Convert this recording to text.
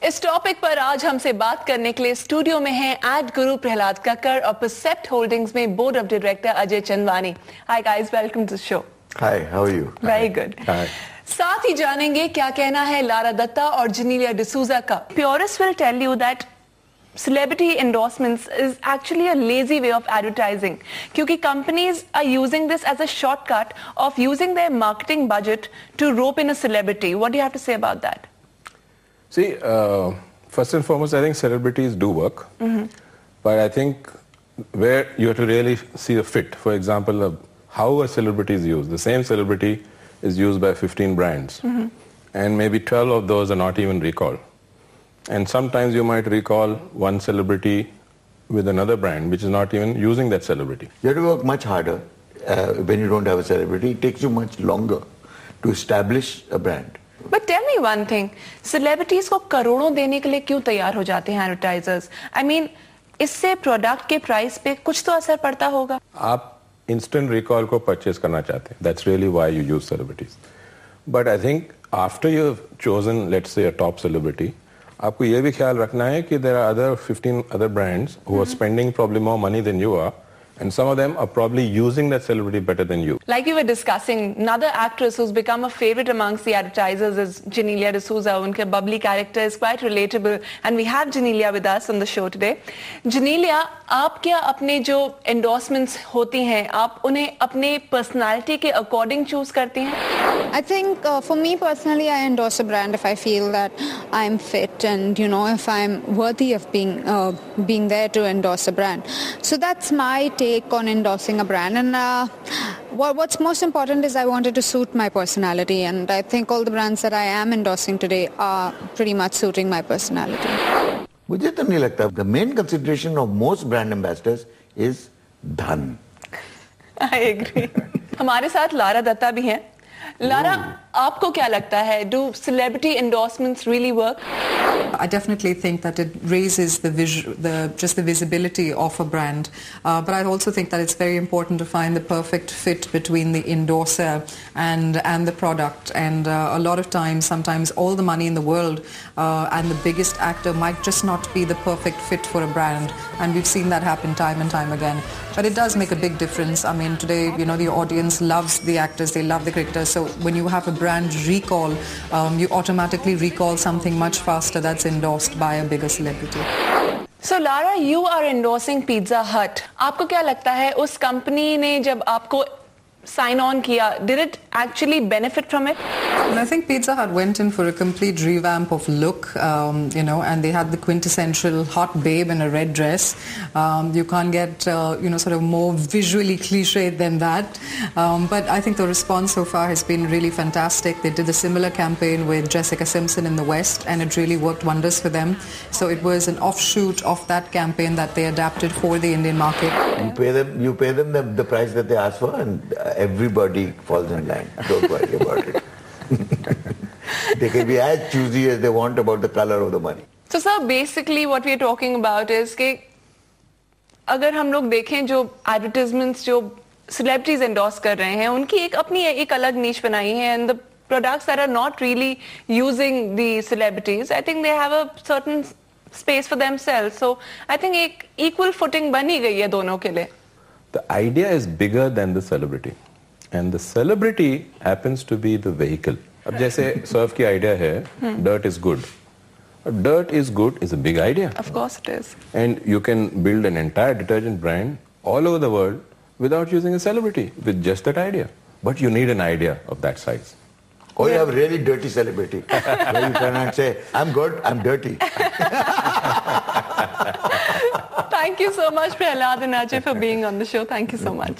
इस टॉपिक पर आज हमसे बात करने के लिए स्टूडियो में हैं एड गुरु प्रहलाद कक्कड़ और परसेप्ट होल्डिंग्स में board of director Ajay Chandwani. Hi guys, welcome to the show. Hi, how are you? Very good. साथ ही जानेंगे क्या कहना है लारा दत्ता और जेनेलिया डिसूजा का। Purist will tell you that celebrity endorsements is actually a lazy way of advertising क्योंकि companies are using this as a shortcut of using their marketing budget to rope in a celebrity. What do you have to say about that? See, first and foremost, I think celebrities do work, but I think where you have to really see a fit. For example, how a celebrity is used. The same celebrity is used by 15 brands, and maybe 12 of those are not even recalled. And sometimes you might recall one celebrity with another brand which is not even using that celebrity. You have to work much harder when you don't have a celebrity. It takes you much longer to establish a brand. But tell me one thing, celebrities को करोड़ों देने के लिए क्यों तैयार हो जाते हैं advertisers? I mean, इससे प्रोडक्ट के प्राइस पे कुछ तो असर पड़ता होगा। आप instant recall को purchase करना चाहते हैं. That's really why you use celebrities. But I think after you have chosen, let's say, a top celebrity, आपको ये भी ख्याल रखना है कि there are other 15 other brands who are spending probably more money than you are, and some of them are probably using that celebrity better than you. Like we were discussing, another actress who's become a favorite amongst the advertisers is Jenelia D'Souza. Unke bubbly character is quite relatable, and we have Jenelia with us on the show today. Jenelia, आप क्या अपने जो endorsements होती हैं, आप उन्हें अपने personality के according choose करती हैं? I think for me personally, I endorse a brand if I feel that I'm fit and if I'm worthy of being there to endorse a brand. So that's my take on endorsing a brand. And what's most important is I wanted to suit my personality, and I think all the brands that I am endorsing today are pretty much suiting my personality. मुझे तो नहीं लगता. The main consideration of most brand ambassadors is धन. I agree. हमारे साथ Lara Dutta भी हैं. Lara, आपको क्या लगता है? Do celebrity endorsements really work? I definitely think that it raises just the visibility of a brand, but I also think that it's very important to find the perfect fit between the endorser and the product. And a lot of times, sometimes all the money in the world and the biggest actor might just not be the perfect fit for a brand, and we've seen that happen time and time again. But it does make a big difference. I mean, today, the audience loves the actors, they love the cricketers. So when you have a brand recall, you automatically recall something much faster that's endorsed by a bigger celebrity. So Lara, you are endorsing Pizza Hut. आपको क्या लगता है उस company ने जब आपको sign on किया, did it actually benefit from it? And I think Pizza Hut went in for a complete revamp of look, and they had the quintessential hot babe in a red dress. You can't get, sort of more visually cliched than that. But I think the response so far has been really fantastic. They did a similar campaign with Jessica Simpson in the West, and it really worked wonders for them. So it was an offshoot of that campaign that they adapted for the Indian market. You pay them the price that they ask for, and everybody falls in line. Don't worry about it. They can be as choosy as they want about the color of the money. So sir, basically what we are talking about is कि अगर हम लोग देखें जो advertisements जो celebrities endorse कर रहे हैं, उनकी अपनी एक अलग niche बनाई है, and the products that are not really using the celebrities, I think they have a certain space for themselves. So I think एक equal footing बनी गई है दोनों के लिए. The idea is bigger than the celebrity, and the celebrity happens to be the vehicle. अब जैसे Surf की आइडिया है, dirt is good. Dirt is good is a big idea. Of course it is. And you can build an entire detergent brand all over the world without using a celebrity, with just that idea. But you need an idea of that size. Or you have really dirty celebrity. Where you cannot say, I'm good, I'm dirty. Thank you so much, Prahlad and Ajay, for being on the show. Thank you so much.